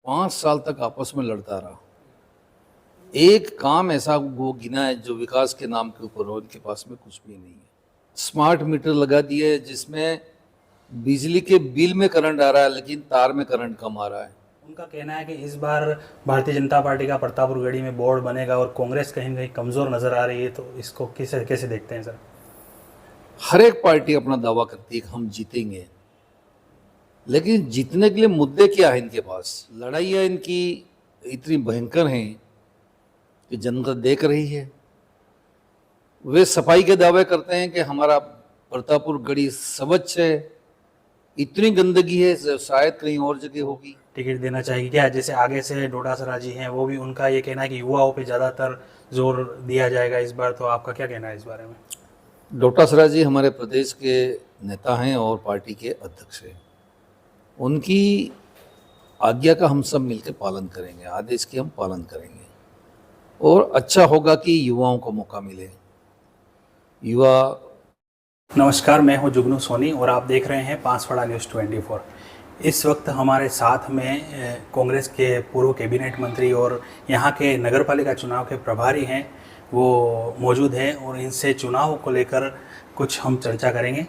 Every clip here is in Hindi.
5 साल तक आपस में लड़ता रहा। एक काम ऐसा वो गिना है जो विकास के नाम के ऊपर हो, इनके पास में कुछ भी नहीं है। स्मार्ट मीटर लगा दिए जिसमें बिजली के बिल में करंट आ रहा है लेकिन तार में करंट कम आ रहा है। उनका कहना है कि इस बार भारतीय जनता पार्टी का प्रतापगढ़ी में बोर्ड बनेगा और कांग्रेस कहीं ना कहीं कमज़ोर नज़र आ रही है, तो इसको कैसे कैसे देखते हैं सर? हर एक पार्टी अपना दावा करती है कि हम जीतेंगे, लेकिन जीतने के लिए मुद्दे क्या है इनके पास? लड़ाइयाँ इनकी इतनी भयंकर हैं कि जनता देख रही है। वे सफाई के दावे करते हैं कि हमारा प्रतापपुर गढ़ी स्वच्छ है, इतनी गंदगी है शायद कहीं और जगह होगी। टिकट देना चाहिए क्या? जैसे आगे से डोटासरा जी हैं, वो भी उनका ये कहना है कि युवाओं पे ज़्यादातर जोर दिया जाएगा इस बार, तो आपका क्या कहना है इस बारे में? डोटासरा जी हमारे प्रदेश के नेता हैं और पार्टी के अध्यक्ष हैं। उनकी आज्ञा का हम सब मिलकर पालन करेंगे, आदेश की हम पालन करेंगे और अच्छा होगा कि युवाओं को मौका मिले। युवा। नमस्कार, मैं हूं जुगनू सोनी और आप देख रहे हैं पांचवाड़ा न्यूज़ 24। इस वक्त हमारे साथ में कांग्रेस के पूर्व कैबिनेट मंत्री और यहाँ के नगरपालिका चुनाव के प्रभारी हैं, वो मौजूद हैं और इनसे चुनाव को लेकर कुछ हम चर्चा करेंगे।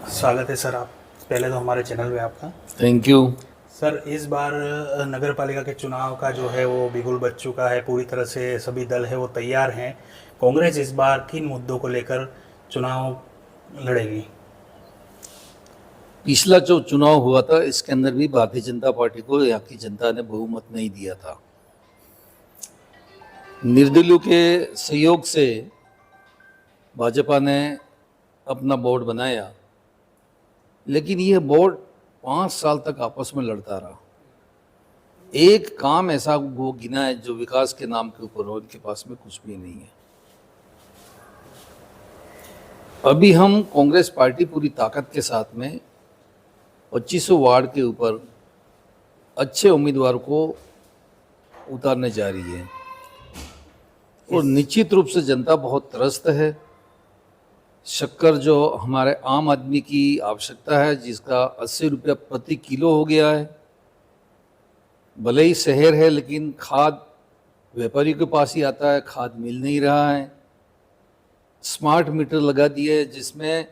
स्वागत है सर, आप पहले तो हमारे चैनल पे आपका। Thank you. सर, इस बार नगरपालिका के चुनाव का जो है वो बिगुल बज चुका है, पूरी तरह से सभी दल है वो तैयार हैं। कांग्रेस इस बार किन मुद्दों को लेकर चुनाव लड़ेगी? पिछला जो चुनाव हुआ था इसके अंदर भी भारतीय जनता पार्टी को यहाँ की जनता ने बहुमत नहीं दिया था। निर्दलीयों के सहयोग से भाजपा ने अपना बोर्ड बनाया, लेकिन यह बोर्ड 5 साल तक आपस में लड़ता रहा। एक काम ऐसा वो गिना है जो विकास के नाम के ऊपर हो, इनके पास में कुछ भी नहीं है। अभी हम कांग्रेस पार्टी पूरी ताकत के साथ में 2500 वार्ड के ऊपर अच्छे उम्मीदवारों को उतारने जा रही है और निश्चित रूप से जनता बहुत त्रस्त है। शक्कर जो हमारे आम आदमी की आवश्यकता है, जिसका 80 रुपया प्रति किलो हो गया है, भले ही शहर है लेकिन खाद व्यापारी के पास ही आता है, खाद मिल नहीं रहा है। स्मार्ट मीटर लगा दिए जिसमें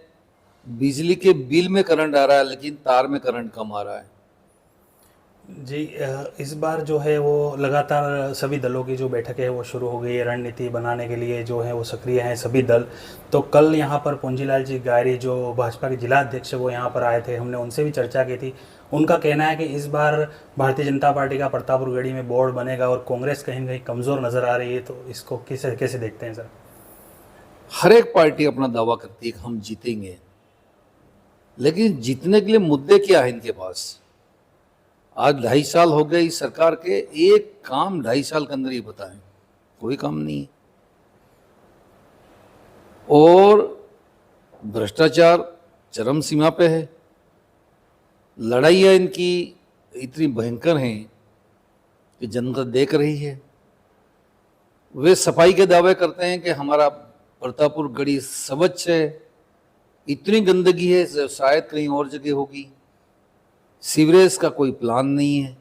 बिजली के बिल में करंट आ रहा है लेकिन तार में करंट कम आ रहा है। जी, इस बार जो है वो लगातार सभी दलों की जो बैठक है वो शुरू हो गई है, रणनीति बनाने के लिए जो है वो सक्रिय हैं सभी दल। तो कल यहाँ पर पुंजीलाल जी गायरी जो भाजपा के जिला अध्यक्ष वो यहाँ पर आए थे, हमने उनसे भी चर्चा की थी। उनका कहना है कि इस बार भारतीय जनता पार्टी का प्रतापगढ़ी में बोर्ड बनेगा और कांग्रेस कहीं ना कहीं कमज़ोर नज़र आ रही है, तो इसको कैसे कैसे देखते हैं सर? हर एक पार्टी अपना दावा करती है कि हम जीतेंगे, लेकिन जीतने के लिए मुद्दे क्या है इनके पास? आज 2.5 साल हो गए इस सरकार के, एक काम 2.5 साल के अंदर ही बताएं, कोई काम नहीं है। और भ्रष्टाचार चरम सीमा पे है। लड़ाइयाँ इनकी इतनी भयंकर हैं कि जनता देख रही है। वे सफाई के दावे करते हैं कि हमारा प्रतापपुर गढ़ी स्वच्छ है, इतनी गंदगी है शायद कहीं और जगह होगी। सीवरेज का कोई प्लान नहीं है।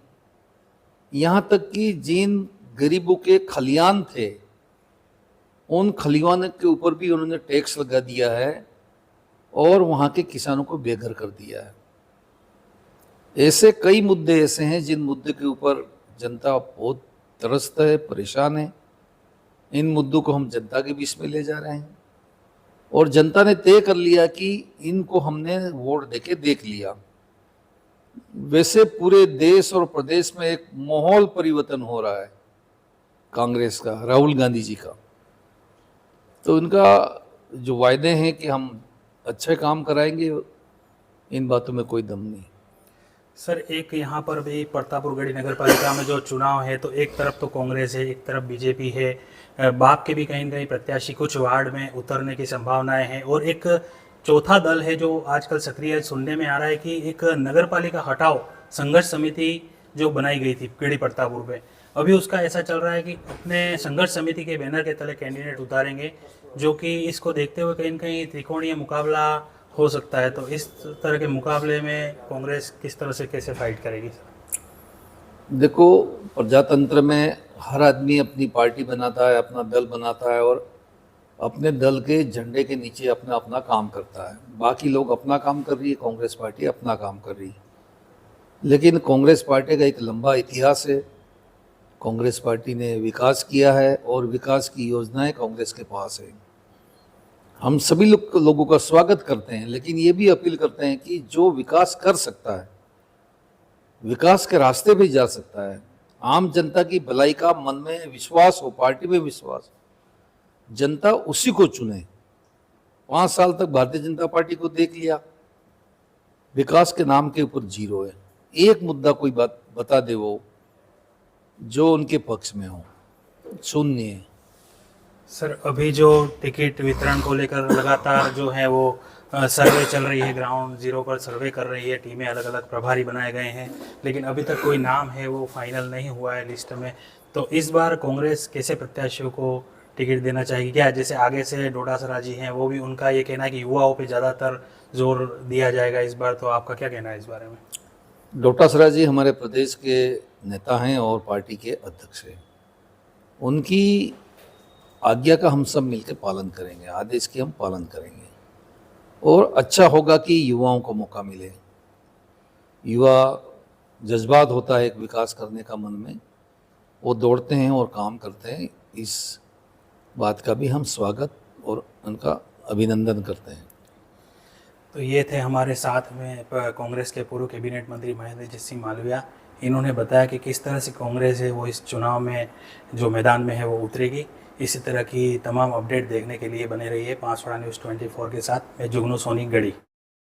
यहाँ तक कि जिन गरीबों के खलियान थे उन खलियान के ऊपर भी उन्होंने टैक्स लगा दिया है और वहाँ के किसानों को बेघर कर दिया है। ऐसे कई मुद्दे ऐसे हैं जिन मुद्दे के ऊपर जनता बहुत त्रस्त है, परेशान है। इन मुद्दों को हम जनता के बीच में ले जा रहे हैं और जनता ने तय कर लिया कि इनको हमने वोट देके देख लिया। वैसे पूरे देश और प्रदेश में एक माहौल परिवर्तन हो रहा है कांग्रेस का, राहुल गांधी जी का। तो इनका जो वायदे हैं कि हम अच्छे काम कराएंगे, इन बातों में कोई दम नहीं। सर, एक यहाँ पर भी प्रतापगढ़ी नगर पालिका में जो चुनाव है तो एक तरफ तो कांग्रेस है, एक तरफ बीजेपी है। बाप के भी कहीं न कहीं प्रत्याशी कुछ वार्ड में उतरने की संभावनाएं हैं और एक चौथा दल है जो आजकल सक्रिय सुनने में आ रहा है कि एक नगर पालिका हटाओ संघर्ष समिति जो बनाई गई थी गढ़ी प्रतापपुर में, अभी उसका ऐसा चल रहा है कि अपने संघर्ष समिति के बैनर के तले कैंडिडेट उतारेंगे, जो कि इसको देखते हुए कहीं न कहीं त्रिकोणीय मुकाबला हो सकता है। तो इस तरह के मुकाबले में कांग्रेस किस तरह से कैसे फाइट करेगी? देखो, प्रजातंत्र में हर आदमी अपनी पार्टी बनाता है, अपना दल बनाता है और अपने दल के झंडे के नीचे अपना अपना काम करता है। बाकी लोग अपना काम कर रही है, कांग्रेस पार्टी अपना काम कर रही है। लेकिन कांग्रेस पार्टी का एक लंबा इतिहास है। कांग्रेस पार्टी ने विकास किया है और विकास की योजनाएं कांग्रेस के पास है। हम सभी लोगों का स्वागत करते हैं, लेकिन ये भी अपील करते हैं कि जो विकास कर सकता है, विकास के रास्ते पे जा सकता है, आम जनता की भलाई का मन में विश्वास हो, पार्टी में विश्वास, जनता उसी को चुने। 5 साल तक भारतीय जनता पार्टी को देख लिया, विकास के नाम के ऊपर जीरो है। एक मुद्दा कोई बात बता दे वो जो उनके पक्ष में हो, शून्य है। सर अभी जो टिकट वितरण को लेकर लगातार जो है वो सर्वे चल रही है, ग्राउंड जीरो पर सर्वे कर रही है, टीमें अलग अलग प्रभारी बनाए गए हैं, लेकिन अभी तक कोई नाम है वो फाइनल नहीं हुआ है लिस्ट में। तो इस बार कांग्रेस कैसे प्रत्याशियों को टिकट देना चाहिए? क्या जैसे आगे से डोटासरा जी हैं, वो भी उनका ये कहना है कि युवाओं पे ज़्यादातर जोर दिया जाएगा इस बार, तो आपका क्या कहना है इस बारे में? डोटासरा जी हमारे प्रदेश के नेता हैं और पार्टी के अध्यक्ष हैं। उनकी आज्ञा का हम सब मिलकर पालन करेंगे, आदेश की हम पालन करेंगे और अच्छा होगा कि युवाओं को मौका मिले। युवा जज्बात होता है एक विकास करने का मन में, वो दौड़ते हैं और काम करते हैं। इस बात का भी हम स्वागत और उनका अभिनंदन करते हैं। तो ये थे हमारे साथ में कांग्रेस के पूर्व कैबिनेट मंत्री महेंद्रजीत सिंह मालविया। इन्होंने बताया कि किस तरह से कांग्रेस है वो इस चुनाव में जो मैदान में है वो उतरेगी। इसी तरह की तमाम अपडेट देखने के लिए बने रहिए पांचवाड़ा न्यूज़ 24 के साथ। मैं जुगनू सोनी गढ़ी।